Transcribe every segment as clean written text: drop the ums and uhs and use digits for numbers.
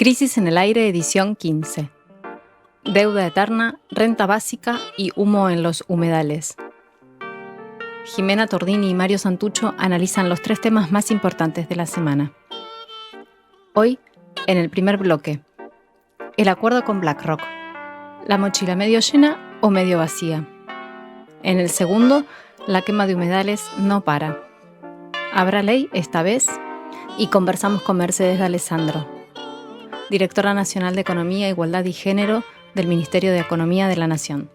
Crisis en el aire, edición 15. Deuda eterna, renta básica y humo en los humedales. Jimena Tordini y Mario Santucho analizan los 3 temas más importantes de la semana. Hoy, en el primer bloque, el acuerdo con BlackRock. ¿La mochila medio llena o medio vacía? En el segundo, la quema de humedales no para. ¿Habrá ley esta vez? Y conversamos con Mercedes D'Alessandro, directora nacional de Economía, Igualdad y Género del Ministerio de Economía de la Nación.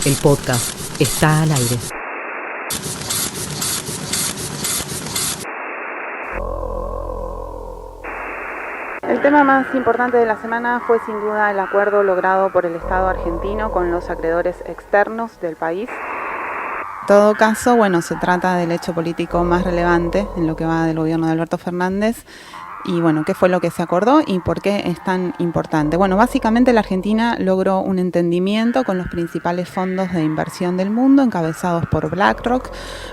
El podcast está al aire. El tema más importante de la semana fue sin duda el acuerdo logrado por el Estado argentino con los acreedores externos del país. En todo caso, se trata del hecho político más relevante en lo que va del gobierno de Alberto Fernández. Y ¿qué fue lo que se acordó y por qué es tan importante? Básicamente la Argentina logró un entendimiento con los principales fondos de inversión del mundo, encabezados por BlackRock,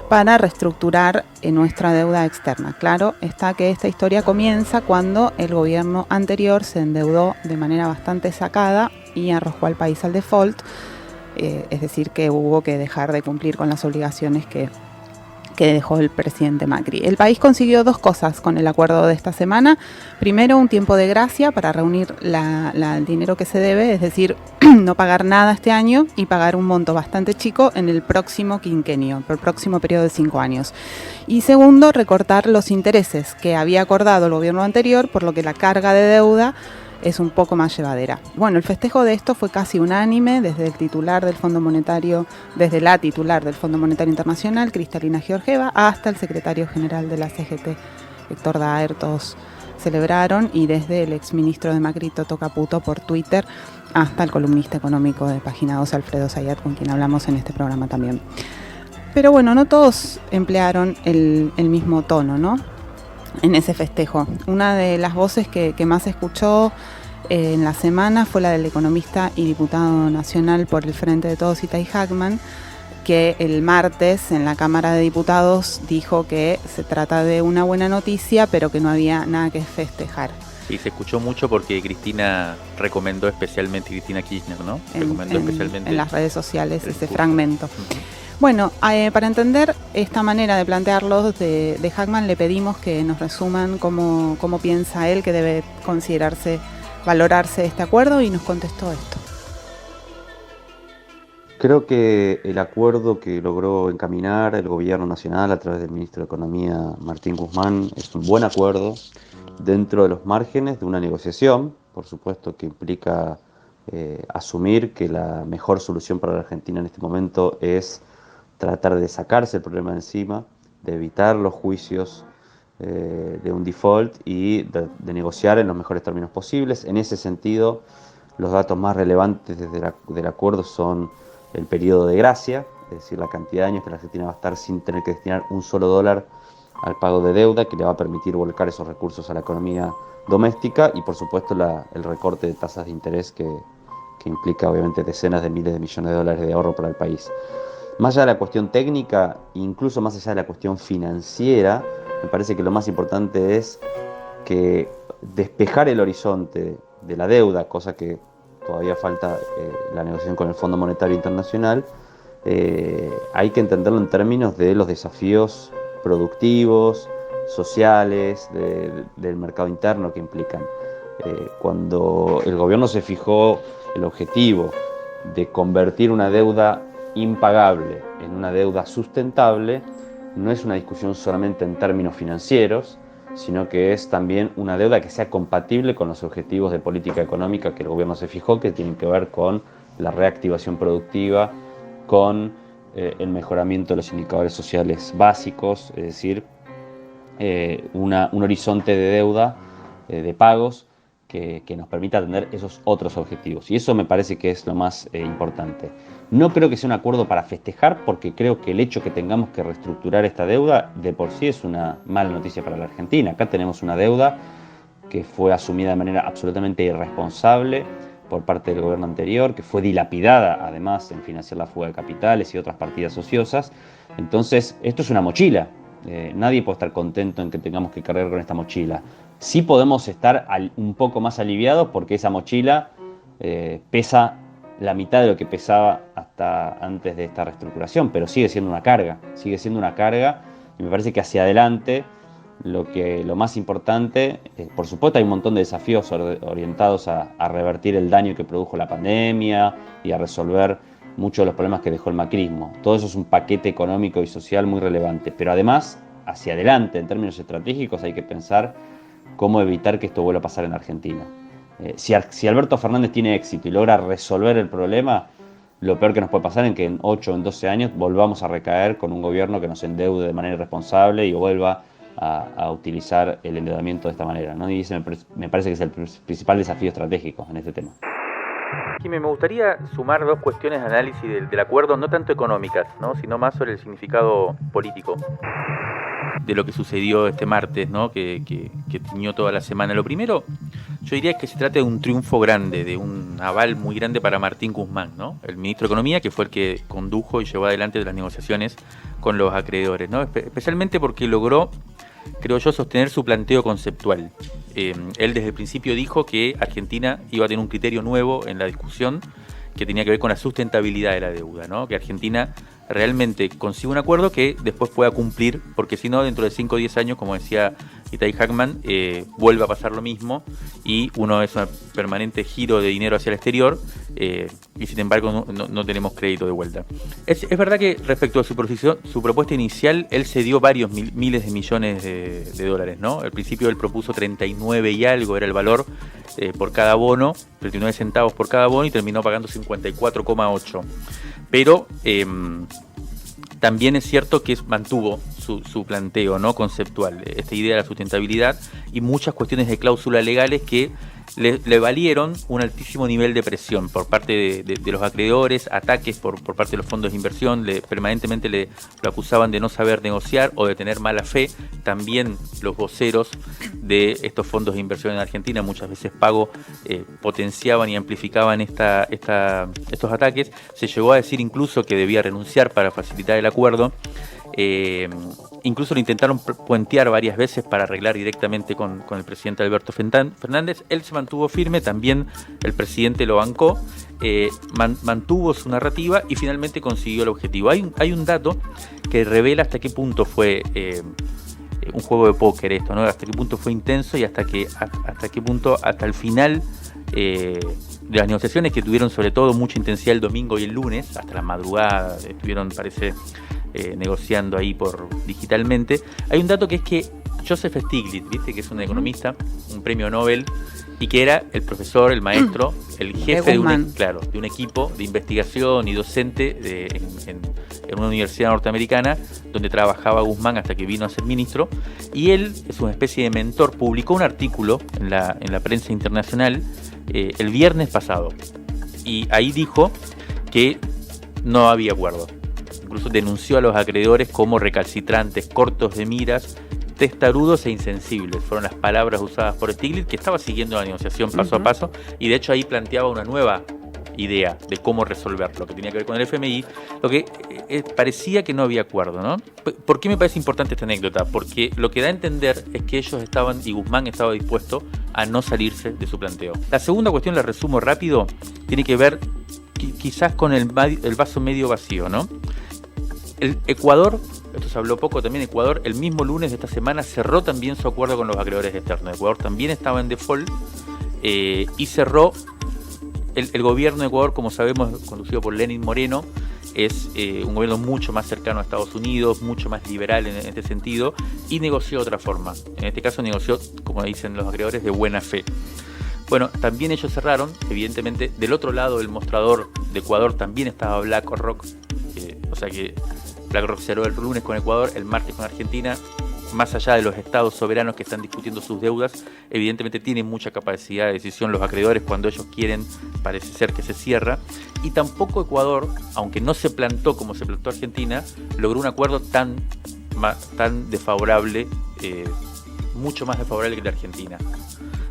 para reestructurar nuestra deuda externa. Claro está que esta historia comienza cuando el gobierno anterior se endeudó de manera bastante sacada y arrojó al país al default, es decir, que hubo que dejar de cumplir con las obligaciones que dejó el presidente Macri. El país consiguió 2 cosas con el acuerdo de esta semana. Primero, un tiempo de gracia para reunir el dinero que se debe, es decir, no pagar nada este año y pagar un monto bastante chico en el próximo quinquenio, el próximo periodo de 5 años. Y segundo, recortar los intereses que había acordado el gobierno anterior, por lo que la carga de deuda es un poco más llevadera. El festejo de esto fue casi unánime, desde la titular del Fondo Monetario Internacional, Cristalina Georgieva, hasta el secretario general de la CGT, Héctor Daer. Todos celebraron, y desde el exministro de Macri, Toto Caputo, por Twitter, hasta el columnista económico de Página 12, Alfredo Zayat, con quien hablamos en este programa también. Pero no todos emplearon el mismo tono, ¿no?, en ese festejo. Una de las voces que más se escuchó en la semana fue la del economista y diputado nacional por el Frente de Todos, Itay Hackman, que el martes en la Cámara de Diputados dijo que se trata de una buena noticia, pero que no había nada que festejar. Sí, se escuchó mucho porque Cristina recomendó especialmente, Cristina Kirchner, ¿no? En las redes sociales ese fragmento. Para entender esta manera de plantearlo de Hackman, le pedimos que nos resuman cómo piensa él que debe valorarse este acuerdo, y nos contestó esto. Creo que el acuerdo que logró encaminar el gobierno nacional a través del ministro de Economía, Martín Guzmán, es un buen acuerdo dentro de los márgenes de una negociación, por supuesto que implica asumir que la mejor solución para la Argentina en este momento es tratar de sacarse el problema de encima, de evitar los juicios de un default y de negociar en los mejores términos posibles. En ese sentido, los datos más relevantes del acuerdo son el periodo de gracia, es decir, la cantidad de años que la Argentina va a estar sin tener que destinar un solo dólar al pago de deuda, que le va a permitir volcar esos recursos a la economía doméstica, y por supuesto el recorte de tasas de interés que implica obviamente decenas de miles de millones de dólares de ahorro para el país. Más allá de la cuestión técnica, incluso más allá de la cuestión financiera, me parece que lo más importante es que despejar el horizonte de la deuda, cosa que todavía falta la negociación con el Fondo Monetario Internacional, hay que entenderlo en términos de los desafíos productivos, sociales, del mercado interno que implican. Cuando el gobierno se fijó el objetivo de convertir una deuda impagable en una deuda sustentable, no es una discusión solamente en términos financieros, sino que es también una deuda que sea compatible con los objetivos de política económica que el gobierno se fijó, que tienen que ver con la reactivación productiva, con el mejoramiento de los indicadores sociales básicos, es decir, un horizonte de deuda, de pagos, que nos permita atender esos otros objetivos. Y eso me parece que es lo más importante. No creo que sea un acuerdo para festejar, porque creo que el hecho que tengamos que reestructurar esta deuda de por sí es una mala noticia para la Argentina. Acá tenemos una deuda que fue asumida de manera absolutamente irresponsable por parte del gobierno anterior, que fue dilapidada además en financiar la fuga de capitales y otras partidas ociosas. Entonces, esto es una mochila. Nadie puede estar contento en que tengamos que cargar con esta mochila. Sí podemos estar un poco más aliviados porque esa mochila pesa la mitad de lo que pesaba hasta antes de esta reestructuración, pero sigue siendo una carga, y me parece que hacia adelante lo más importante, por supuesto hay un montón de desafíos orientados a revertir el daño que produjo la pandemia y a resolver muchos de los problemas que dejó el macrismo. Todo eso es un paquete económico y social muy relevante, pero además, hacia adelante, en términos estratégicos, hay que pensar cómo evitar que esto vuelva a pasar en Argentina. Si Alberto Fernández tiene éxito y logra resolver el problema, lo peor que nos puede pasar es que en 8 o en 12 años volvamos a recaer con un gobierno que nos endeude de manera irresponsable y vuelva a utilizar el endeudamiento de esta manera, ¿no? Y ese me parece que es el principal desafío estratégico en este tema. Jimmy, me gustaría sumar dos cuestiones de análisis del acuerdo, no tanto económicas, ¿no? Sino más sobre el significado político de lo que sucedió este martes, ¿no? que tiñó toda la semana. Lo primero, yo diría que se trata de un triunfo grande, de un aval muy grande para Martín Guzmán, ¿no? El ministro de Economía, que fue el que condujo y llevó adelante las negociaciones con los acreedores, ¿no? Especialmente porque logró, creo yo, sostener su planteo conceptual. Él desde el principio dijo que Argentina iba a tener un criterio nuevo en la discusión que tenía que ver con la sustentabilidad de la deuda, ¿no? Que Argentina realmente consiga un acuerdo que después pueda cumplir, porque si no, dentro de 5 o 10 años, como decía Itai Hackman, vuelve a pasar lo mismo y uno es un permanente giro de dinero hacia el exterior y sin embargo no tenemos crédito de vuelta. Es verdad que respecto a su propuesta inicial, él se dio varios miles de millones de dólares, ¿no? Al principio él propuso 39 y algo, era el valor por cada bono, 39 centavos por cada bono, y terminó pagando 54,8. Pero también es cierto que mantuvo su planteo, ¿no? Conceptual, esta idea de la sustentabilidad y muchas cuestiones de cláusulas legales que le valieron un altísimo nivel de presión por parte de los acreedores, ataques por parte de los fondos de inversión, permanentemente lo acusaban de no saber negociar o de tener mala fe. También los voceros de estos fondos de inversión en Argentina, muchas veces pago, potenciaban y amplificaban estos ataques. Se llegó a decir incluso que debía renunciar para facilitar el acuerdo. Incluso lo intentaron puentear varias veces para arreglar directamente con el presidente Alberto Fernández. Él se mantuvo firme, también el presidente lo bancó, mantuvo su narrativa y finalmente consiguió el objetivo. Hay un dato que revela hasta qué punto fue un juego de póker esto, ¿no? Hasta qué punto fue intenso y hasta qué punto, hasta el final de las negociaciones, que tuvieron sobre todo mucha intensidad el domingo y el lunes, hasta la madrugada, estuvieron, parece, negociando ahí digitalmente. Hay un dato que es que Joseph Stiglitz, ¿viste? Que es un economista, un premio Nobel, y que era el profesor, el maestro, el jefe de un equipo de investigación y docente en una universidad norteamericana donde trabajaba Guzmán hasta que vino a ser ministro, y él es una especie de mentor. Publicó un artículo en la prensa internacional el viernes pasado, y ahí dijo que no había acuerdo. Incluso denunció a los acreedores como recalcitrantes, cortos de miras, testarudos e insensibles. Fueron las palabras usadas por Stiglitz, que estaba siguiendo la negociación paso a paso, y de hecho ahí planteaba una nueva idea de cómo resolver lo que tenía que ver con el FMI, lo que parecía que no había acuerdo, ¿no? ¿Por qué me parece importante esta anécdota? Porque lo que da a entender es que ellos estaban, y Guzmán estaba dispuesto a no salirse de su planteo. La segunda cuestión, la resumo rápido, tiene que ver quizás con el vaso medio vacío, ¿no? El Ecuador, esto se habló poco también, Ecuador el mismo lunes de esta semana cerró también su acuerdo con los acreedores externos. Ecuador también estaba en default y cerró el gobierno de Ecuador, como sabemos, conducido por Lenín Moreno. Es un gobierno mucho más cercano a Estados Unidos, mucho más liberal en este sentido, y negoció de otra forma. En este caso negoció, como dicen los acreedores, de buena fe. Bueno, también ellos cerraron, evidentemente, del otro lado del mostrador de Ecuador también estaba BlackRock, o sea que BlackRock cerró el lunes con Ecuador, el martes con Argentina. Más allá de los estados soberanos que están discutiendo sus deudas, evidentemente tienen mucha capacidad de decisión los acreedores. Cuando ellos quieren, parece ser que se cierra. Y tampoco Ecuador, aunque no se plantó como se plantó Argentina, logró un acuerdo tan desfavorable, mucho más desfavorable que el de Argentina.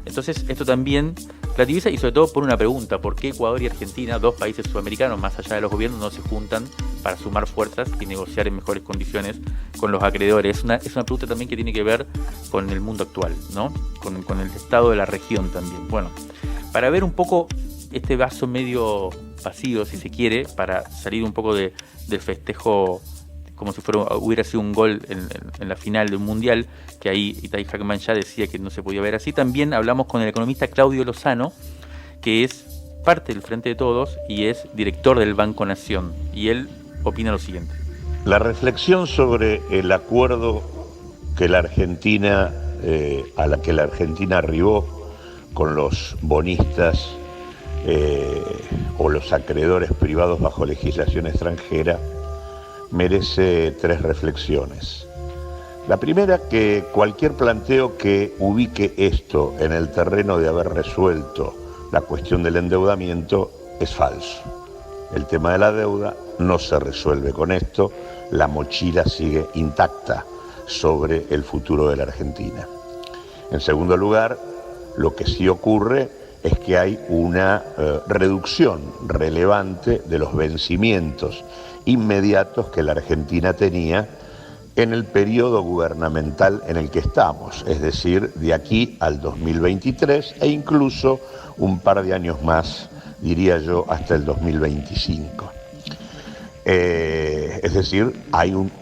Entonces esto también la divisa, y sobre todo por una pregunta: ¿por qué Ecuador y Argentina, dos países sudamericanos, más allá de los gobiernos, no se juntan para sumar fuerzas y negociar en mejores condiciones con los acreedores? Es una pregunta también que tiene que ver con el mundo actual, ¿no? Con el estado de la región también. Bueno, para ver un poco este vaso medio vacío, si se quiere, para salir un poco del festejo como si hubiera sido un gol en la final de un mundial, que ahí Itai Hackman ya decía que no se podía ver así. También hablamos con el economista Claudio Lozano, que es parte del Frente de Todos y es director del Banco Nación, y él opina lo siguiente. La reflexión sobre el acuerdo que la Argentina, a la que la Argentina arribó con los bonistas o los acreedores privados bajo legislación extranjera, merece tres reflexiones. La primera, que cualquier planteo que ubique esto en el terreno de haber resuelto la cuestión del endeudamiento es falso. El tema de la deuda no se resuelve con esto, la mochila sigue intacta sobre el futuro de la Argentina. En segundo lugar, lo que sí ocurre es que hay una reducción relevante de los vencimientos inmediatos que la Argentina tenía en el periodo gubernamental en el que estamos, es decir, de aquí al 2023 e incluso un par de años más, diría yo, hasta el 2025. Es decir,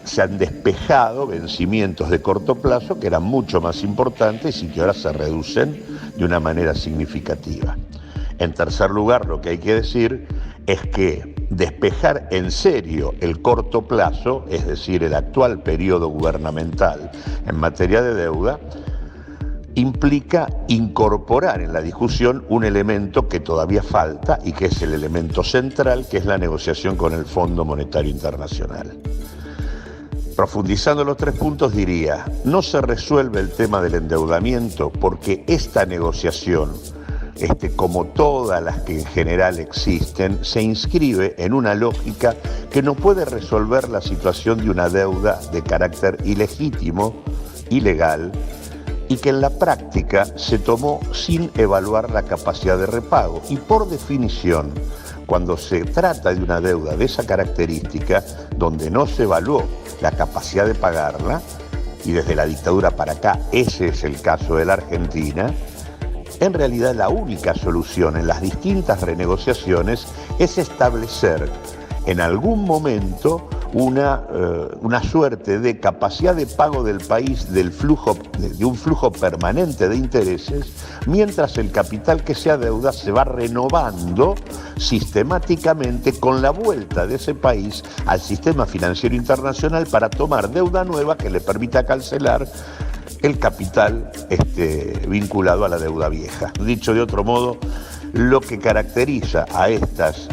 se han despejado vencimientos de corto plazo que eran mucho más importantes y que ahora se reducen de una manera significativa. En tercer lugar, lo que hay que decir es que despejar en serio el corto plazo, es decir, el actual periodo gubernamental en materia de deuda, implica incorporar en la discusión un elemento que todavía falta y que es el elemento central, que es la negociación con el Fondo Monetario Internacional. Profundizando los tres puntos, diría, no se resuelve el tema del endeudamiento porque esta negociación, como todas las que en general existen, se inscribe en una lógica que no puede resolver la situación de una deuda de carácter ilegítimo, ilegal, y que en la práctica se tomó sin evaluar la capacidad de repago. Y por definición, cuando se trata de una deuda de esa característica, donde no se evaluó la capacidad de pagarla, y desde la dictadura para acá ese es el caso de la Argentina, en realidad la única solución en las distintas renegociaciones es establecer en algún momento una suerte de capacidad de pago del país de un flujo permanente de intereses, mientras el capital que se adeuda se va renovando sistemáticamente con la vuelta de ese país al sistema financiero internacional para tomar deuda nueva que le permita cancelar el capital vinculado a la deuda vieja. Dicho de otro modo, lo que caracteriza a estas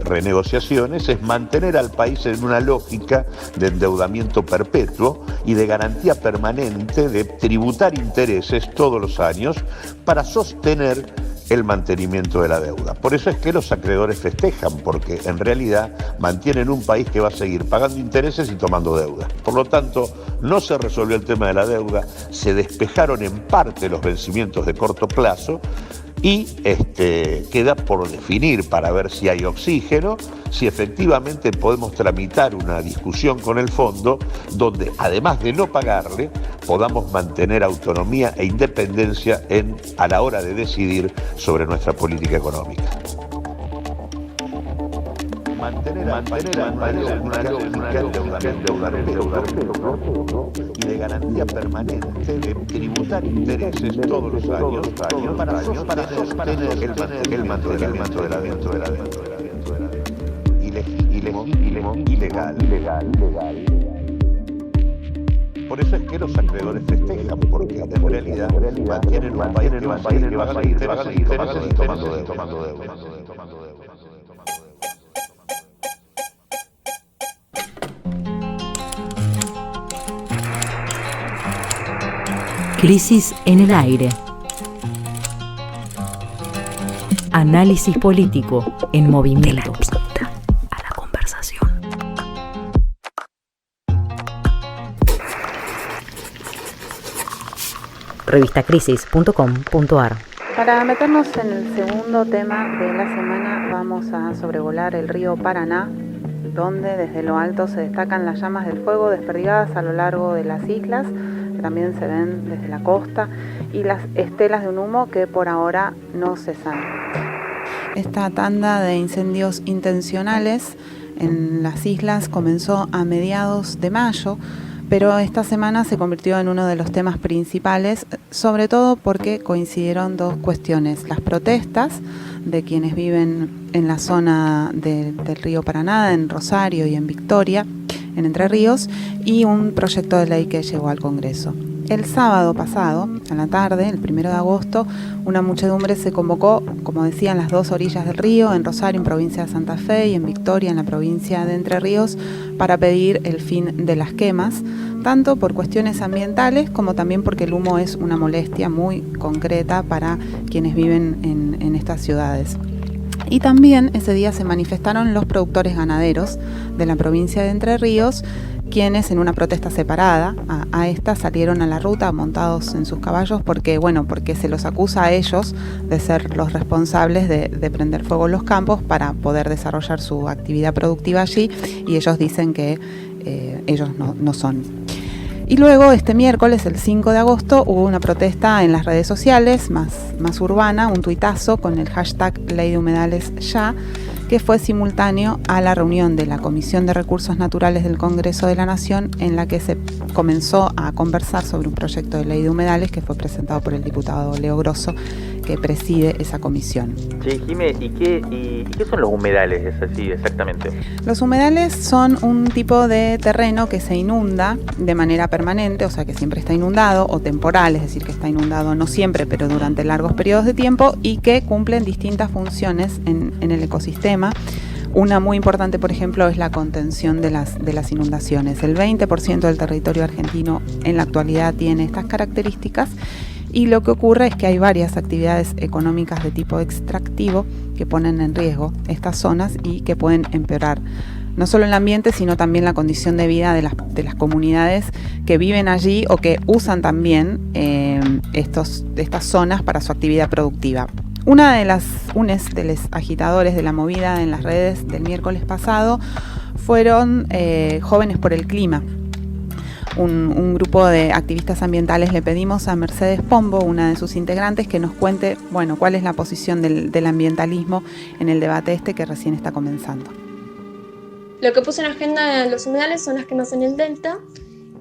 renegociaciones es mantener al país en una lógica de endeudamiento perpetuo y de garantía permanente de tributar intereses todos los años para sostener el mantenimiento de la deuda. Por eso es que los acreedores festejan, porque en realidad mantienen un país que va a seguir pagando intereses y tomando deuda. Por lo tanto, no se resolvió el tema de la deuda, se despejaron en parte los vencimientos de corto plazo, y queda por definir, para ver si hay oxígeno, si efectivamente podemos tramitar una discusión con el fondo donde, además de no pagarle, podamos mantener autonomía e independencia a la hora de decidir sobre nuestra política económica. Mantener una y de garantía permanente de tributar intereses todos los años para sostener el mantenimiento de la deuda. Ilegal. Por eso es que los acreedores festejan, porque en realidad mantienen un país que va a seguir intereses y tomando deuda. Crisis en el aire. Análisis político en movimiento. De la disputa a la conversación. Revistacrisis.com.ar Para meternos en el segundo tema de la semana, vamos a sobrevolar el río Paraná, donde desde lo alto se destacan las llamas del fuego desperdigadas a lo largo de las islas, que también se ven desde la costa, y las estelas de un humo que por ahora no cesan. Esta tanda de incendios intencionales en las islas comenzó a mediados de mayo, pero esta semana se convirtió en uno de los temas principales, sobre todo porque coincidieron dos cuestiones: las protestas de quienes viven en la zona del río Paraná, en Rosario y en Victoria, en Entre Ríos, y un proyecto de ley que llegó al Congreso. El sábado pasado, a la tarde, el 1 de agosto, una muchedumbre se convocó, como decía, en las dos orillas del río, en Rosario, en provincia de Santa Fe, y en Victoria, en la provincia de Entre Ríos, para pedir el fin de las quemas, tanto por cuestiones ambientales como también porque el humo es una molestia muy concreta para quienes viven en estas ciudades. Y también ese día se manifestaron los productores ganaderos de la provincia de Entre Ríos, quienes en una protesta separada a esta salieron a la ruta montados en sus caballos porque se los acusa a ellos de ser los responsables de prender fuego en los campos para poder desarrollar su actividad productiva allí, y ellos dicen que ellos no son. Y luego este miércoles, el 5 de agosto, hubo una protesta en las redes sociales, más urbana, un tuitazo con el hashtag Ley de Humedales Ya, que fue simultáneo a la reunión de la Comisión de Recursos Naturales del Congreso de la Nación, en la que se comenzó a conversar sobre un proyecto de ley de humedales que fue presentado por el diputado Leo Grosso, que preside esa comisión. Sí, Jimé, ¿y qué son los humedales? Es así, exactamente. Los humedales son un tipo de terreno que se inunda de manera permanente, o sea que siempre está inundado, o temporal, es decir, que está inundado no siempre, pero durante largos periodos de tiempo, y que cumplen distintas funciones en el ecosistema. Una muy importante, por ejemplo, es la contención de las inundaciones. El 20% del territorio argentino en la actualidad tiene estas características, y lo que ocurre es que hay varias actividades económicas de tipo extractivo que ponen en riesgo estas zonas y que pueden empeorar no solo el ambiente, sino también la condición de vida de las comunidades que viven allí o que usan también estas zonas para su actividad productiva. Uno de los agitadores de la movida en las redes del miércoles pasado fueron Jóvenes por el Clima. Un grupo de activistas ambientales. Le pedimos a Mercedes Pombo, una de sus integrantes, que nos cuente cuál es la posición del ambientalismo en el debate que recién está comenzando. Lo que puso en agenda los humedales son las quemas en el delta,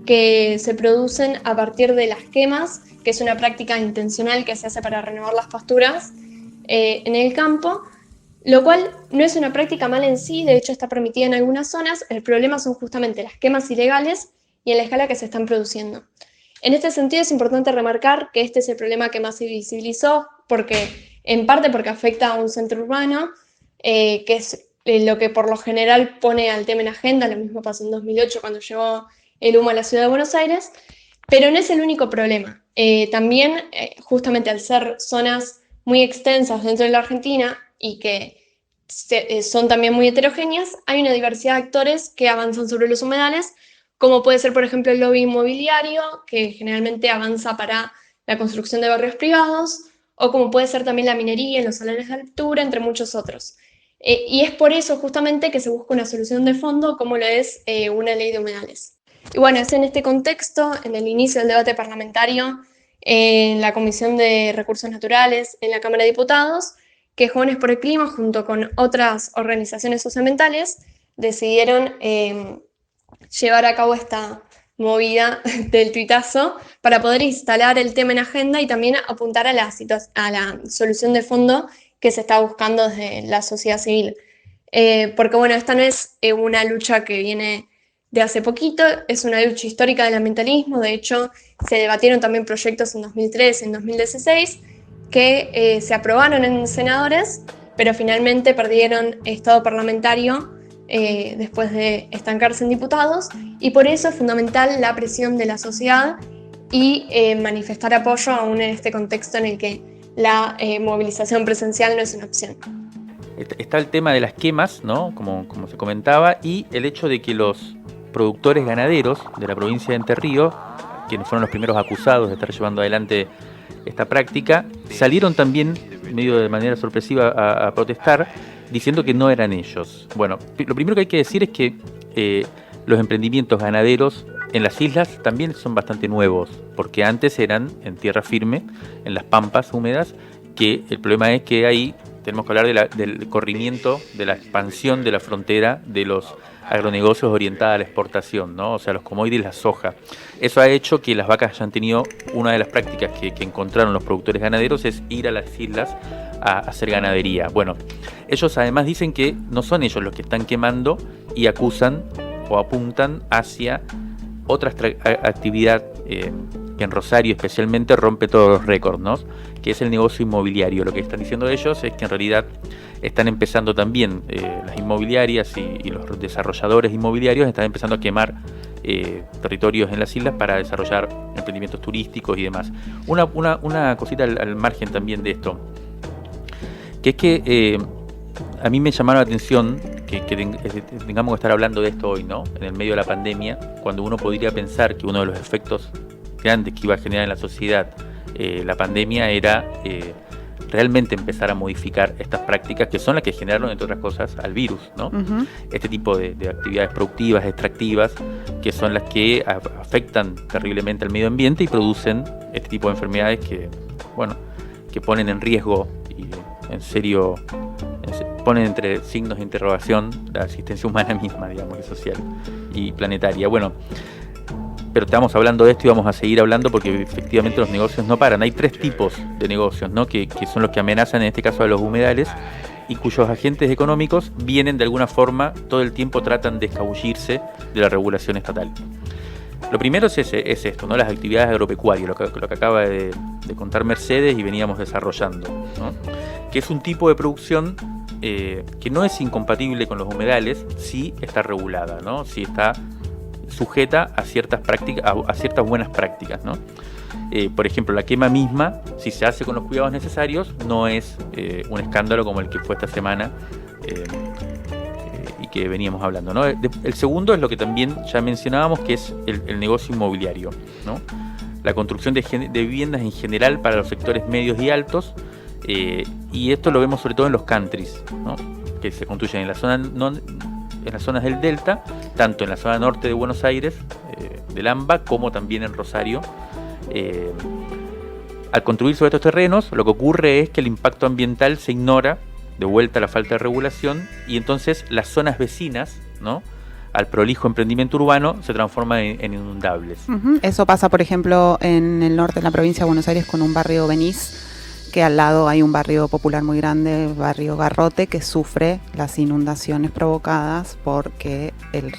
que se producen a partir de las quemas, que es una práctica intencional que se hace para renovar las pasturas en el campo, lo cual no es una práctica mala en sí, de hecho está permitida en algunas zonas. El problema son justamente las quemas ilegales y en la escala que se están produciendo. En este sentido es importante remarcar que este es el problema que más se visibilizó, en parte porque afecta a un centro urbano, que es lo que por lo general pone al tema en agenda. Lo mismo pasó en 2008 cuando llegó el humo a la ciudad de Buenos Aires, pero no es el único problema. También, justamente al ser zonas muy extensas dentro de la Argentina y que son también muy heterogéneas, hay una diversidad de actores que avanzan sobre los humedales, como puede ser, por ejemplo, el lobby inmobiliario, que generalmente avanza para la construcción de barrios privados, o como puede ser también la minería en los salones de altura, entre muchos otros. Y es por eso justamente que se busca una solución de fondo, como lo es una ley de humedales. Y bueno, es en este contexto, en el inicio del debate parlamentario, en la Comisión de Recursos Naturales, en la Cámara de Diputados, que Jóvenes por el Clima, junto con otras organizaciones socioambientales, decidieron llevar a cabo esta movida del tuitazo para poder instalar el tema en agenda y también apuntar a la solución de fondo que se está buscando desde la sociedad civil. Porque esta no es una lucha que viene de hace poquito, es una lucha histórica del ambientalismo. De hecho, se debatieron también proyectos en 2013, en 2016, que se aprobaron en senadores, pero finalmente perdieron estado parlamentario después de estancarse en diputados, y por eso es fundamental la presión de la sociedad y manifestar apoyo aún en este contexto en el que la movilización presencial no es una opción. Está el tema de las quemas, ¿no? Como se comentaba, y el hecho de que los productores ganaderos de la provincia de Entre Ríos, quienes fueron los primeros acusados de estar llevando adelante esta práctica, salieron también, medio de manera sorpresiva, a protestar, diciendo que no eran ellos. Bueno, lo primero que hay que decir es que los emprendimientos ganaderos en las islas también son bastante nuevos, porque antes eran en tierra firme, en las pampas húmedas, que el problema es que ahí tenemos que hablar del corrimiento, de la expansión de la frontera de los agronegocios orientada a la exportación, ¿no? O sea, los commodities, la soja. Eso ha hecho que las vacas hayan tenido, una de las prácticas que encontraron los productores ganaderos es ir a las islas a hacer ganadería. Bueno, ellos además dicen que no son ellos los que están quemando y acusan o apuntan hacia otra actividad que en Rosario especialmente rompe todos los récords, ¿no? Que es el negocio inmobiliario. Lo que están diciendo ellos es que en realidad están empezando también las inmobiliarias y los desarrolladores inmobiliarios están empezando a quemar territorios en las islas para desarrollar emprendimientos turísticos y demás. Una cosita al margen también de esto, que es que a mí me llamaron la atención que tengamos que estar hablando de esto hoy, ¿no? En el medio de la pandemia, cuando uno podría pensar que uno de los efectos grandes que iba a generar en la sociedad la pandemia era realmente empezar a modificar estas prácticas que son las que generaron, entre otras cosas, al virus, ¿no? Uh-huh. Este tipo de actividades productivas, extractivas, que son las que afectan terriblemente al medio ambiente y producen este tipo de enfermedades que, bueno, que ponen en riesgo y en serio ponen entre signos de interrogación la existencia humana misma, digamos, y social y planetaria. Bueno, pero estamos hablando de esto y vamos a seguir hablando porque efectivamente los negocios no paran. Hay 3 tipos de negocios, ¿no? que son los que amenazan en este caso a los humedales y cuyos agentes económicos vienen de alguna forma, todo el tiempo tratan de escabullirse de la regulación estatal. Lo primero es esto, ¿no? Las actividades agropecuarias, lo que acaba de contar Mercedes y veníamos desarrollando, ¿no? Que es un tipo de producción que no es incompatible con los humedales, sí está regulada, ¿no? Sí está sujeta a ciertas prácticas, a ciertas buenas prácticas, ¿no? Por ejemplo, la quema misma, si se hace con los cuidados necesarios, no es un escándalo como el que fue esta semana y que veníamos hablando, ¿no? El segundo es lo que también ya mencionábamos, que es el negocio inmobiliario, ¿no? La construcción de viviendas en general para los sectores medios y altos, y esto lo vemos sobre todo en los countries, ¿no? Que se construyen en la zona en las zonas del Delta, tanto en la zona norte de Buenos Aires, del AMBA, como también en Rosario. Al construir sobre estos terrenos, lo que ocurre es que el impacto ambiental se ignora, de vuelta a la falta de regulación, y entonces las zonas vecinas, ¿no?, al prolijo emprendimiento urbano, se transforman en inundables. Uh-huh. Eso pasa, por ejemplo, en el norte de la provincia de Buenos Aires con un barrio Benís, que al lado hay un barrio popular muy grande, el barrio Garrote, que sufre las inundaciones provocadas porque el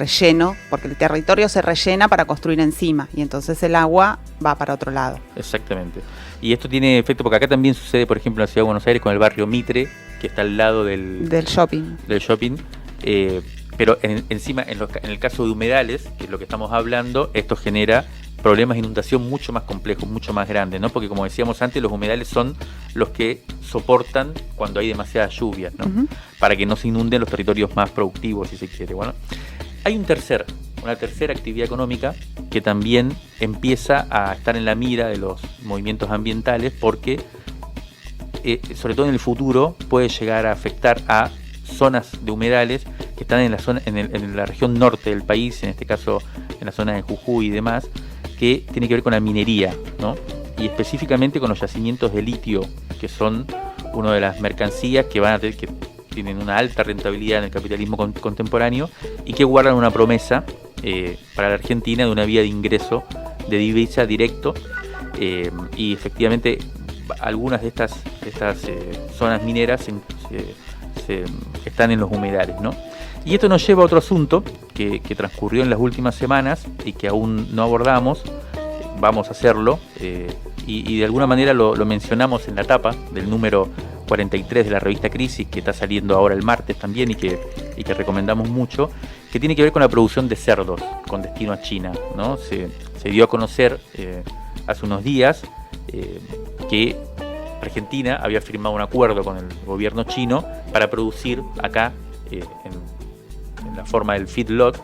territorio se rellena para construir encima y entonces el agua va para otro lado. Exactamente. Y esto tiene efecto porque acá también sucede, por ejemplo, en la ciudad de Buenos Aires con el barrio Mitre, que está al lado del shopping. Pero encima, en el caso de humedales, que es lo que estamos hablando, esto genera problemas de inundación mucho más complejos, mucho más grandes, ¿no? Porque como decíamos antes, los humedales son los que soportan cuando hay demasiadas lluvias, ¿no? Uh-huh. Para que no se inunden los territorios más productivos, si se quiere. Bueno, hay una tercera actividad económica que también empieza a estar en la mira de los movimientos ambientales porque, sobre todo en el futuro, puede llegar a afectar a zonas de humedales que están en la región norte del país, en este caso en la zona de Jujuy y demás, que tiene que ver con la minería, ¿no? Y específicamente con los yacimientos de litio, que son una de las mercancías que tienen una alta rentabilidad en el capitalismo contemporáneo y que guardan una promesa para la Argentina de una vía de ingreso de divisa directo, y efectivamente algunas de estas zonas mineras están en los humedales, ¿no? Y esto nos lleva a otro asunto que transcurrió en las últimas semanas y que aún no abordamos. Vamos a hacerlo, y de alguna manera lo mencionamos en la tapa del número 43 de la revista Crisis, que está saliendo ahora el martes también y que recomendamos mucho, que tiene que ver con la producción de cerdos con destino a China, ¿no? Se dio a conocer hace unos días que Argentina había firmado un acuerdo con el gobierno chino para producir acá, en la forma del feedlot,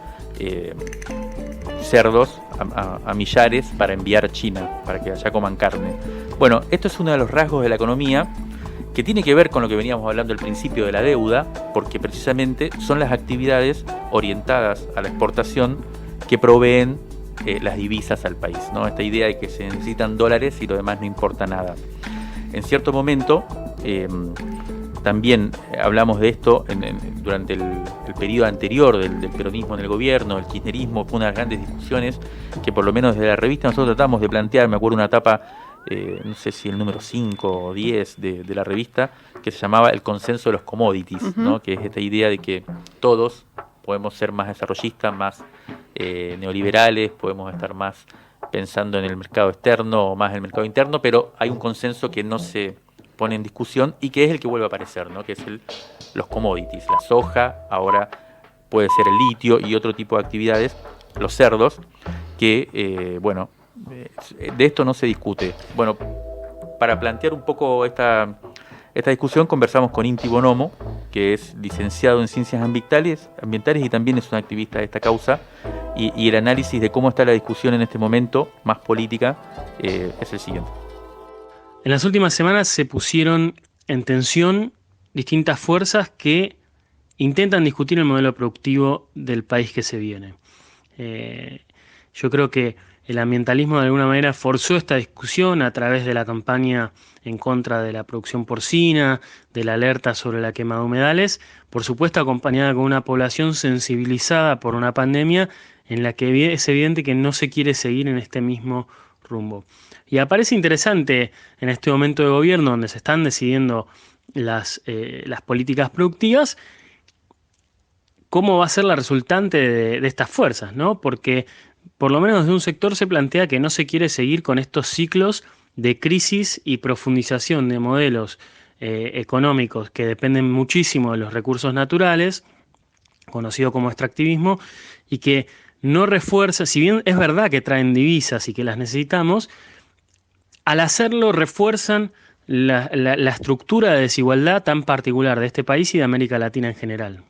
cerdos a millares para enviar a China, para que allá coman carne. Bueno, esto es uno de los rasgos de la economía que tiene que ver con lo que veníamos hablando al principio de la deuda, porque precisamente son las actividades orientadas a la exportación que proveen las divisas al país, ¿no? Esta idea de que se necesitan dólares y lo demás no importa nada. En cierto momento, también hablamos de esto durante el periodo anterior del peronismo en el gobierno, el kirchnerismo, fue una de las grandes discusiones que por lo menos desde la revista nosotros tratamos de plantear. Me acuerdo una etapa, no sé si el número 5 o 10 de la revista, que se llamaba el consenso de los commodities, ¿no? Que es esta idea de que todos podemos ser más desarrollistas, más neoliberales, podemos estar más pensando en el mercado externo o más en el mercado interno, pero hay un consenso que no se pone en discusión y que es el que vuelve a aparecer, ¿no? Que es los commodities, la soja, ahora puede ser el litio y otro tipo de actividades, los cerdos, que, de esto no se discute. Bueno, para plantear un poco esta discusión conversamos con Inti Bonomo, que es licenciado en Ciencias Ambientales y también es un activista de esta causa, y el análisis de cómo está la discusión en este momento, más política, es el siguiente. En las últimas semanas se pusieron en tensión distintas fuerzas que intentan discutir el modelo productivo del país que se viene. Yo creo que el ambientalismo de alguna manera forzó esta discusión a través de la campaña en contra de la producción porcina, de la alerta sobre la quema de humedales, por supuesto acompañada con una población sensibilizada por una pandemia en la que es evidente que no se quiere seguir en este mismo rumbo. Y aparece interesante en este momento de gobierno donde se están decidiendo las políticas productivas, cómo va a ser la resultante de estas fuerzas, ¿no? Porque por lo menos desde un sector se plantea que no se quiere seguir con estos ciclos de crisis y profundización de modelos económicos que dependen muchísimo de los recursos naturales, conocido como extractivismo, y que no refuerza, si bien es verdad que traen divisas y que las necesitamos, al hacerlo refuerzan la estructura de desigualdad tan particular de este país y de América Latina en general.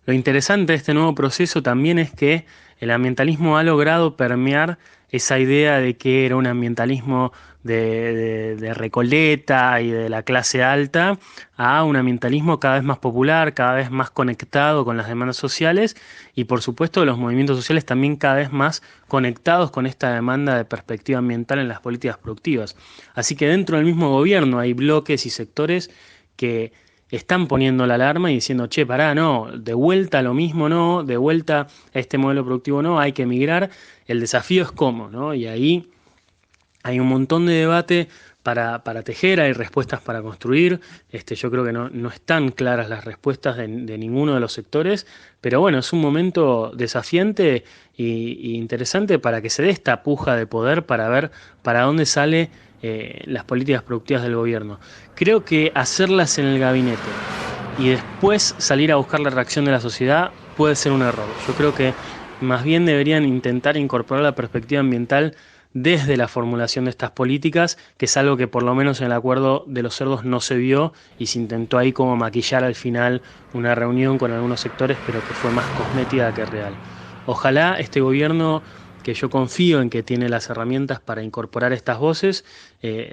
Lo interesante de este nuevo proceso también es que el ambientalismo ha logrado permear esa idea de que era un ambientalismo de Recoleta y de la clase alta a un ambientalismo cada vez más popular, cada vez más conectado con las demandas sociales y por supuesto los movimientos sociales también cada vez más conectados con esta demanda de perspectiva ambiental en las políticas productivas. Así que dentro del mismo gobierno hay bloques y sectores que están poniendo la alarma y diciendo, che, pará, no, de vuelta a lo mismo no, de vuelta a este modelo productivo no, hay que migrar, el desafío es cómo, ¿no? Y ahí hay un montón de debate para tejer, hay respuestas para construir, yo creo que no están claras las respuestas de ninguno de los sectores, pero bueno, es un momento desafiante y interesante para que se dé esta puja de poder para ver para dónde sale las políticas productivas del gobierno. Creo que hacerlas en el gabinete y después salir a buscar la reacción de la sociedad puede ser un error. Yo creo que más bien deberían intentar incorporar la perspectiva ambiental desde la formulación de estas políticas, que es algo que por lo menos en el acuerdo de los cerdos no se vio y se intentó ahí como maquillar al final una reunión con algunos sectores, pero que fue más cosmética que real. Ojalá este gobierno, que yo confío en que tiene las herramientas para incorporar estas voces,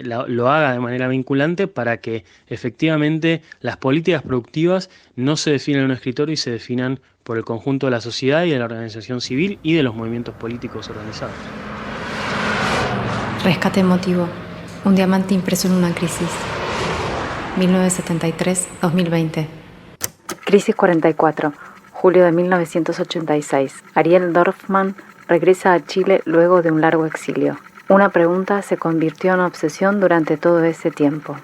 lo haga de manera vinculante para que efectivamente las políticas productivas no se definan en un escritorio y se definan por el conjunto de la sociedad y de la organización civil y de los movimientos políticos organizados. Rescate emotivo. Un diamante impreso en una crisis. 1973-2020. Crisis 44. Julio de 1986. Ariel Dorfman regresa a Chile luego de un largo exilio. Una pregunta se convirtió en obsesión durante todo ese tiempo.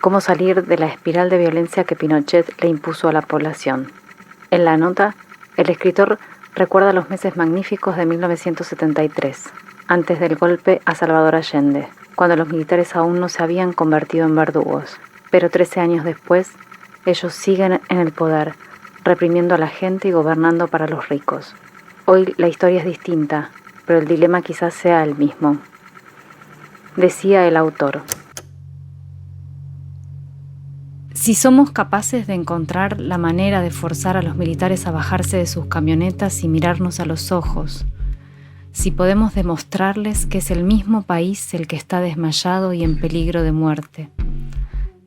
¿Cómo salir de la espiral de violencia que Pinochet le impuso a la población? En la nota, el escritor recuerda los meses magníficos de 1973, antes del golpe a Salvador Allende, cuando los militares aún no se habían convertido en verdugos. Pero 13 años después, ellos siguen en el poder, reprimiendo a la gente y gobernando para los ricos. Hoy la historia es distinta, pero el dilema quizás sea el mismo. Decía el autor. Si somos capaces de encontrar la manera de forzar a los militares a bajarse de sus camionetas y mirarnos a los ojos, si podemos demostrarles que es el mismo país el que está desmayado y en peligro de muerte,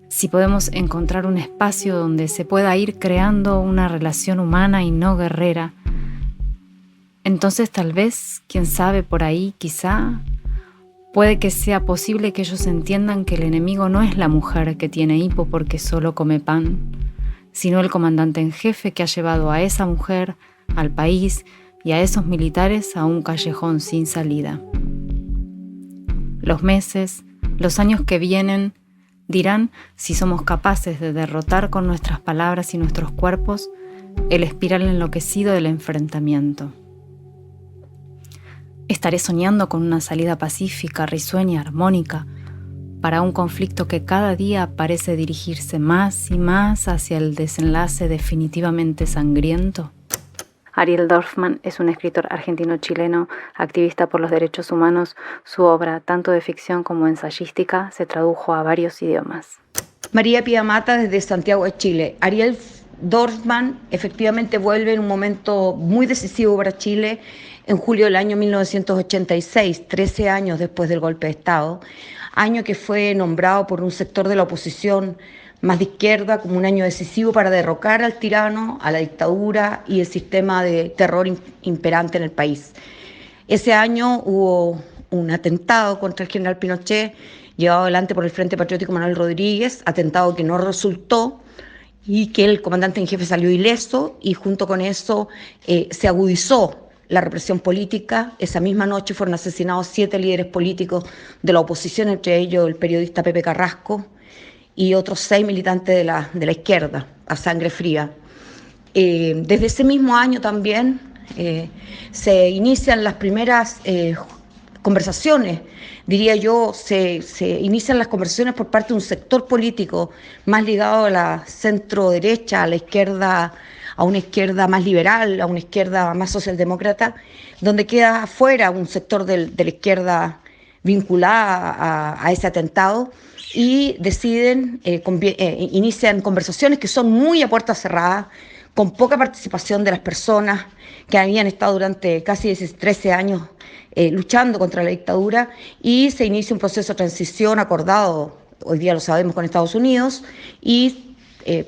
si podemos encontrar un espacio donde se pueda ir creando una relación humana y no guerrera, entonces tal vez, quién sabe, por ahí, quizá, puede que sea posible que ellos entiendan que el enemigo no es la mujer que tiene hipo porque solo come pan, sino el comandante en jefe que ha llevado a esa mujer, al país y a esos militares a un callejón sin salida. Los meses, los años que vienen, dirán si somos capaces de derrotar con nuestras palabras y nuestros cuerpos el espiral enloquecido del enfrentamiento. Estaré soñando con una salida pacífica, risueña, armónica, para un conflicto que cada día parece dirigirse más y más hacia el desenlace definitivamente sangriento. Ariel Dorfman es un escritor argentino-chileno, activista por los derechos humanos. Su obra, tanto de ficción como ensayística, se tradujo a varios idiomas. María Pía Mata, desde Santiago de Chile. Ariel Dorfman efectivamente vuelve en un momento muy decisivo para Chile, en julio del año 1986, 13 años después del golpe de Estado, año que fue nombrado por un sector de la oposición más de izquierda como un año decisivo para derrocar al tirano, a la dictadura y el sistema de terror imperante en el país. Ese año hubo un atentado contra el general Pinochet, llevado adelante por el Frente Patriótico Manuel Rodríguez, atentado que no resultó y que el comandante en jefe salió ileso, y junto con eso se agudizó la represión política. Esa misma noche fueron asesinados 7 líderes políticos de la oposición, entre ellos el periodista Pepe Carrasco y otros 6 militantes de la izquierda, a sangre fría. Desde ese mismo año también se inician las primeras conversaciones, diría yo, se inician las conversaciones por parte de un sector político más ligado a la centro-derecha, a la izquierda, a una izquierda más liberal, a una izquierda más socialdemócrata, donde queda afuera un sector de la izquierda vinculada a ese atentado, y deciden, inician conversaciones que son muy a puerta cerrada, con poca participación de las personas que habían estado durante casi 13 años luchando contra la dictadura, y se inicia un proceso de transición acordado, hoy día lo sabemos, con Estados Unidos, y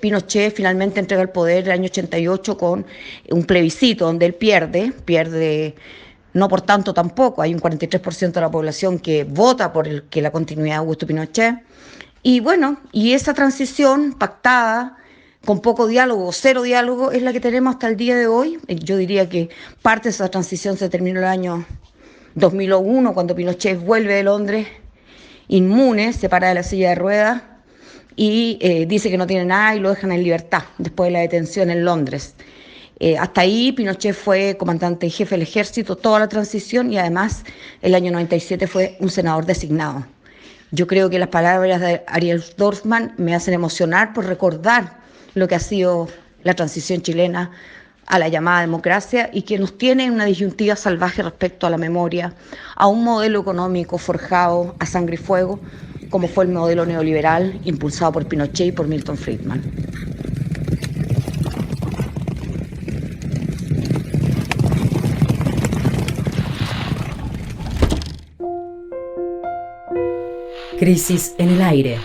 Pinochet finalmente entrega el poder el año 88 con un plebiscito donde él pierde no por tanto tampoco, hay un 43% de la población que vota por la continuidad de Augusto Pinochet. Y bueno, y esa transición pactada, con poco diálogo, 0 diálogo, es la que tenemos hasta el día de hoy. Yo diría que parte de esa transición se terminó en el año 2001, cuando Pinochet vuelve de Londres, inmune, se para de la silla de ruedas y dice que no tiene nada y lo dejan en libertad después de la detención en Londres. Hasta ahí Pinochet fue comandante en jefe del ejército toda la transición, y además el año 97 fue un senador designado. Yo creo que las palabras de Ariel Dorfman me hacen emocionar por recordar lo que ha sido la transición chilena a la llamada democracia, y que nos tiene en una disyuntiva salvaje respecto a la memoria, a un modelo económico forjado a sangre y fuego, como fue el modelo neoliberal impulsado por Pinochet y por Milton Friedman. Crisis en el aire.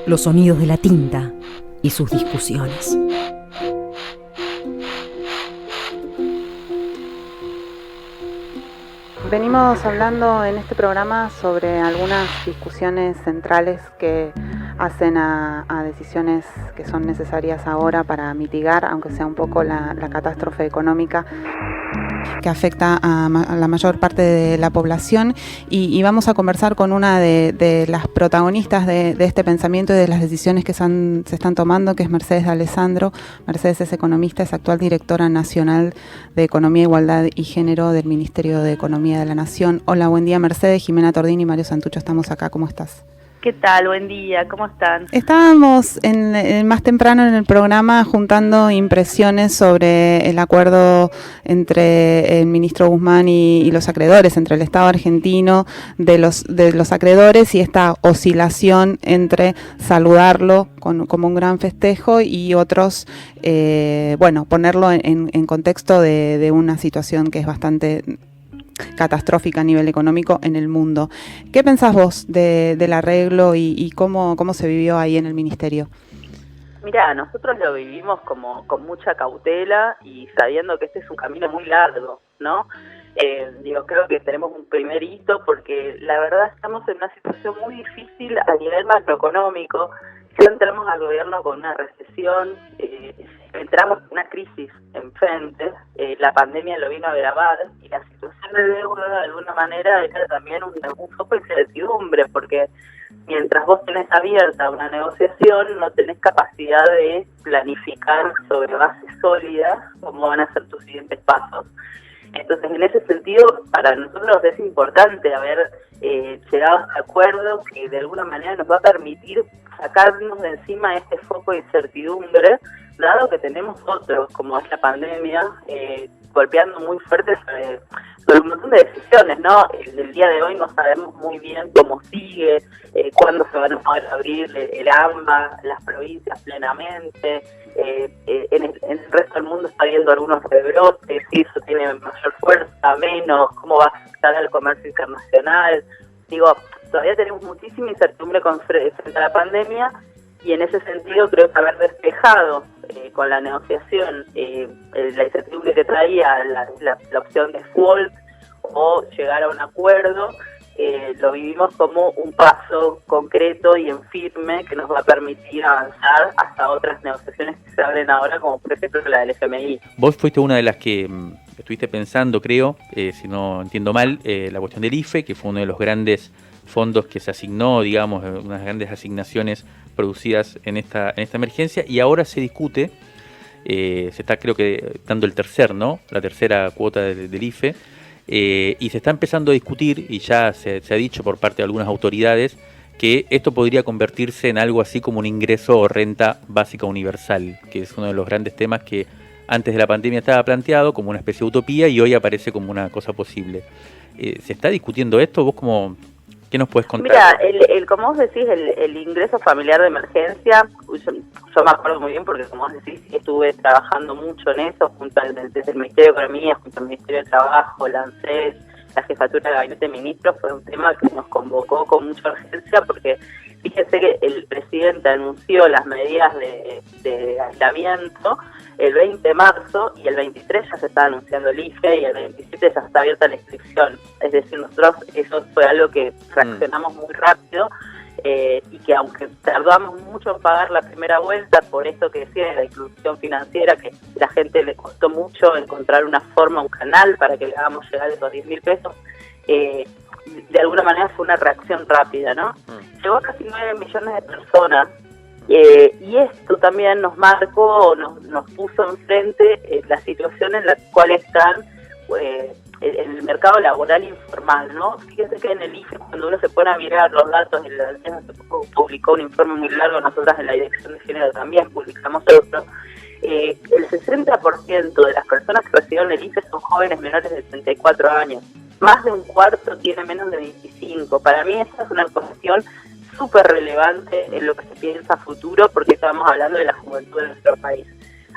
Los sonidos de la tinta y sus discusiones. Venimos hablando en este programa sobre algunas discusiones centrales que hacen a decisiones que son necesarias ahora para mitigar, aunque sea un poco, la catástrofe económica que afecta a la mayor parte de la población, y vamos a conversar con una de las protagonistas de este pensamiento y de las decisiones que se están tomando, que es Mercedes D'Alessandro. Mercedes es economista, es actual directora nacional de Economía, Igualdad y Género del Ministerio de Economía de la Nación. Hola, buen día Mercedes. Jimena Tordini y Mario Santucho estamos acá, ¿cómo estás? ¿Qué tal? Buen día, ¿cómo están? Estábamos más temprano en el programa juntando impresiones sobre el acuerdo entre el ministro Guzmán y los acreedores, entre el Estado argentino de los acreedores, y esta oscilación entre saludarlo como un gran festejo y otros, ponerlo en contexto de una situación que es bastante catastrófica a nivel económico en el mundo. ¿Qué pensás vos del arreglo y cómo se vivió ahí en el ministerio? Mirá, nosotros lo vivimos con mucha cautela y sabiendo que este es un camino muy largo, ¿no? Creo que tenemos un primer hito porque la verdad estamos en una situación muy difícil a nivel macroeconómico. Ya entramos al gobierno con una recesión, entramos con una crisis enfrente, la pandemia lo vino a agravar y la situación de deuda de alguna manera era también un foco de incertidumbre, porque mientras vos tenés abierta una negociación no tenés capacidad de planificar sobre bases sólidas cómo van a ser tus siguientes pasos. Entonces, en ese sentido, para nosotros es importante haber llegado a este acuerdo que de alguna manera nos va a permitir sacarnos de encima este foco de incertidumbre, dado que tenemos otros, como es la pandemia, golpeando muy fuerte sobre un montón de decisiones, ¿no? El día de hoy no sabemos muy bien cómo sigue, cuándo se van a poder abrir el AMBA, las provincias plenamente, en el resto del mundo está habiendo algunos rebrotes, si eso tiene mayor fuerza, menos, cómo va a afectar al comercio internacional. Todavía tenemos muchísima incertidumbre frente a la pandemia y en ese sentido creo que haber despejado con la negociación la incertidumbre que traía la opción de default o llegar a un acuerdo, lo vivimos como un paso concreto y en firme que nos va a permitir avanzar hasta otras negociaciones que se abren ahora, como por ejemplo la del FMI. Vos fuiste una de las que estuviste pensando, creo, si no entiendo mal, la cuestión del IFE, que fue uno de los grandes fondos que se asignó, digamos, unas grandes asignaciones producidas en esta emergencia, y ahora se discute, se está creo que dando la tercera cuota del IFE, y se está empezando a discutir, y ya se ha dicho por parte de algunas autoridades, que esto podría convertirse en algo así como un ingreso o renta básica universal, que es uno de los grandes temas que antes de la pandemia estaba planteado como una especie de utopía y hoy aparece como una cosa posible. ¿Se está discutiendo esto? ¿Vos qué nos puedes contar? Mira, como vos decís, el ingreso familiar de emergencia, yo me acuerdo muy bien porque como vos decís, estuve trabajando mucho en eso, desde el Ministerio de Economía, junto al Ministerio de Trabajo, la ANSES, la Jefatura de Gabinete de Ministros, fue un tema que nos convocó con mucha urgencia porque fíjense que el presidente anunció las medidas de aislamiento el 20 de marzo y el 23 ya se está anunciando el IFE y el 27 ya está abierta la inscripción. Es decir, nosotros eso fue algo que reaccionamos muy rápido y que aunque tardamos mucho en pagar la primera vuelta por esto que decía de la inclusión financiera, que a la gente le costó mucho encontrar una forma, un canal para que le hagamos llegar esos 10.000 pesos, de alguna manera fue una reacción rápida, ¿no? Llegó a casi 9 millones de personas y esto también nos marcó, nos puso enfrente la situación en la cual están en el mercado laboral informal, ¿no? Fíjense que en el IFE, cuando uno se pone a mirar los datos, se publicó un informe muy largo, nosotras en la Dirección de Género también publicamos otro, el 60% de las personas que recibieron el IFE son jóvenes menores de 34 años. Más de un cuarto tiene menos de 25. Para mí esa es una cuestión súper relevante en lo que se piensa a futuro, porque estamos hablando de la juventud de nuestro país.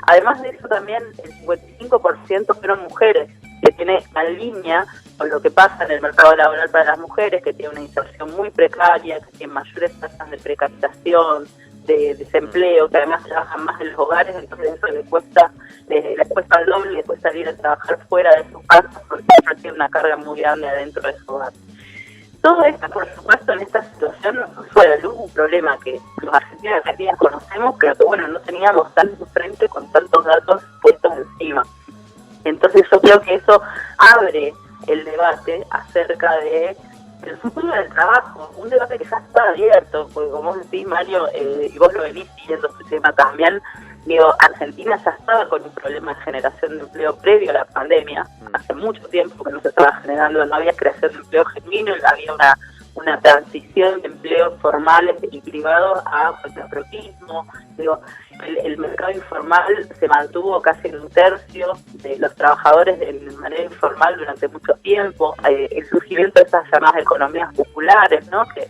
Además de eso, también el 55% fueron mujeres, que tiene en línea con lo que pasa en el mercado laboral para las mujeres, que tiene una inserción muy precaria, que tiene mayores tasas de precarización, de desempleo, que además trabajan más en los hogares, entonces eso les cuesta el doble, les cuesta salir a trabajar fuera de sus casas porque tiene una carga muy grande adentro de su hogar. Todo esto, por supuesto, en esta situación nos fue a la luz un problema que los argentinos y argentinas conocemos, pero que bueno, no teníamos tanto frente con tantos datos puestos encima. Entonces yo creo que eso abre el debate acerca de el futuro del trabajo, un debate que ya está abierto, porque como vos decís, Mario, y vos lo venís siguiendo este tema también, Argentina ya estaba con un problema de generación de empleo previo a la pandemia, hace mucho tiempo que no se estaba generando, no había creación de empleo genuino, había una transición de empleos formales y privados a contraprotismo. Digo, el mercado informal se mantuvo casi en un tercio de los trabajadores de manera informal durante mucho tiempo. El surgimiento de estas llamadas economías populares, ¿no? Que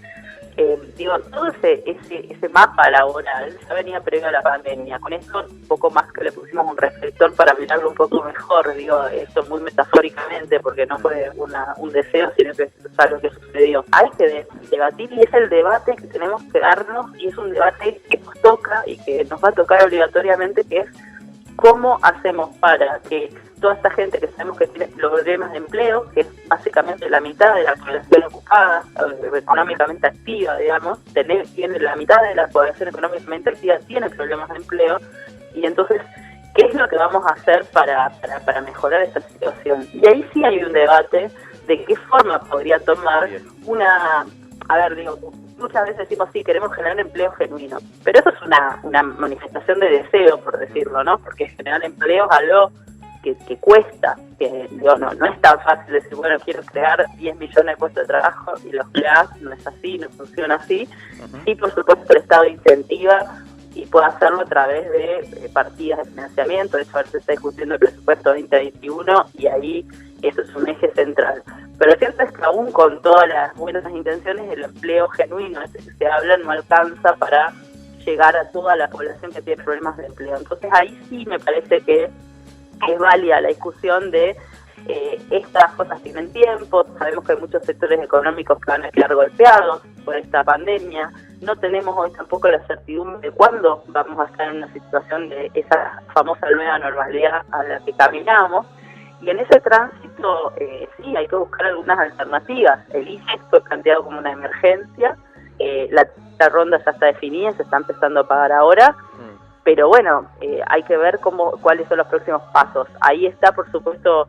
todo ese mapa laboral ya venía previo a la pandemia. Con esto un poco más que le pusimos un reflector para mirarlo un poco mejor, esto muy metafóricamente, porque no fue un deseo, sino que es algo que sucedió. Hay que debatir, y es el debate que tenemos que darnos, y es un debate que nos toca y que nos va a tocar obligatoriamente, que es cómo hacemos para que toda esta gente que sabemos que tiene problemas de empleo, que es básicamente la mitad de la población ocupada, económicamente activa, digamos, tiene la mitad de la población económicamente activa tiene problemas de empleo, y entonces, ¿qué es lo que vamos a hacer para mejorar esta situación? Y ahí sí hay un debate de qué forma podría tomar muchas veces decimos, sí, queremos generar empleo genuino, pero eso es una manifestación de deseo, por decirlo, ¿no? Porque generar empleo es algo que cuesta, que no es tan fácil decir, bueno, quiero crear 10 millones de puestos de trabajo y los creas, no es así, no funciona así. Sí, por supuesto, el Estado incentiva y puede hacerlo a través de partidas de financiamiento. De hecho, ahora se está discutiendo el presupuesto 2021 y ahí eso es un eje central. Pero lo cierto es que aún con todas las buenas intenciones, el empleo genuino, ese que se habla, no alcanza para llegar a toda la población que tiene problemas de empleo. Entonces ahí sí me parece que es válida la discusión de estas cosas tienen tiempo. Sabemos que hay muchos sectores económicos que van a quedar golpeados por esta pandemia. No tenemos hoy tampoco la certidumbre de cuándo vamos a estar en una situación de esa famosa nueva normalidad a la que caminamos. Y en ese tránsito sí hay que buscar algunas alternativas. El ICE fue planteado como una emergencia. La ronda ya está definida, se está empezando a pagar ahora. Pero bueno, hay que ver cuáles son los próximos pasos. Ahí está, por supuesto,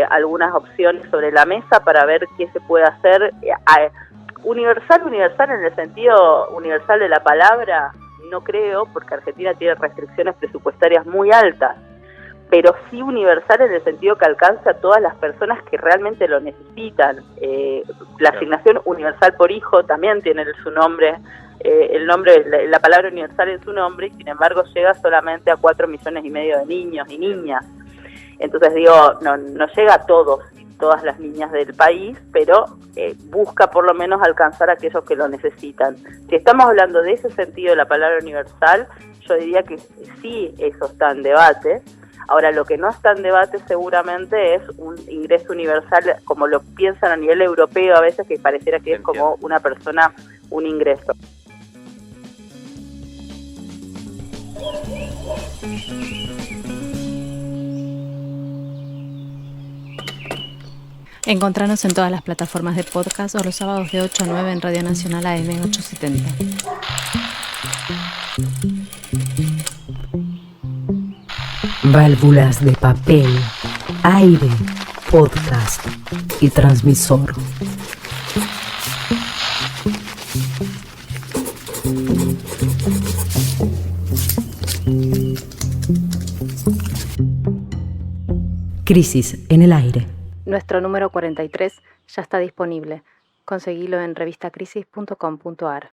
algunas opciones sobre la mesa para ver qué se puede hacer. Universal en el sentido universal de la palabra, no creo, porque Argentina tiene restricciones presupuestarias muy altas, pero sí universal en el sentido que alcance a todas las personas que realmente lo necesitan. La asignación universal por hijo también tiene su nombre, la palabra universal en su nombre, y sin embargo llega solamente a 4,5 millones de niños y niñas. Entonces no llega a todas las niñas del país, pero busca por lo menos alcanzar a aquellos que lo necesitan. Si estamos hablando de ese sentido de la palabra universal, yo diría que sí, eso está en debate. Ahora, lo que no está en debate seguramente es un ingreso universal, como lo piensan a nivel europeo a veces, que pareciera que es como una persona, un ingreso. Encontranos en todas las plataformas de podcast o los sábados de 8 a 9 en Radio Nacional AM 870. Válvulas de papel, aire, podcast y transmisor. Crisis en el aire. Nuestro número 43 ya está disponible. Conseguilo en revistacrisis.com.ar.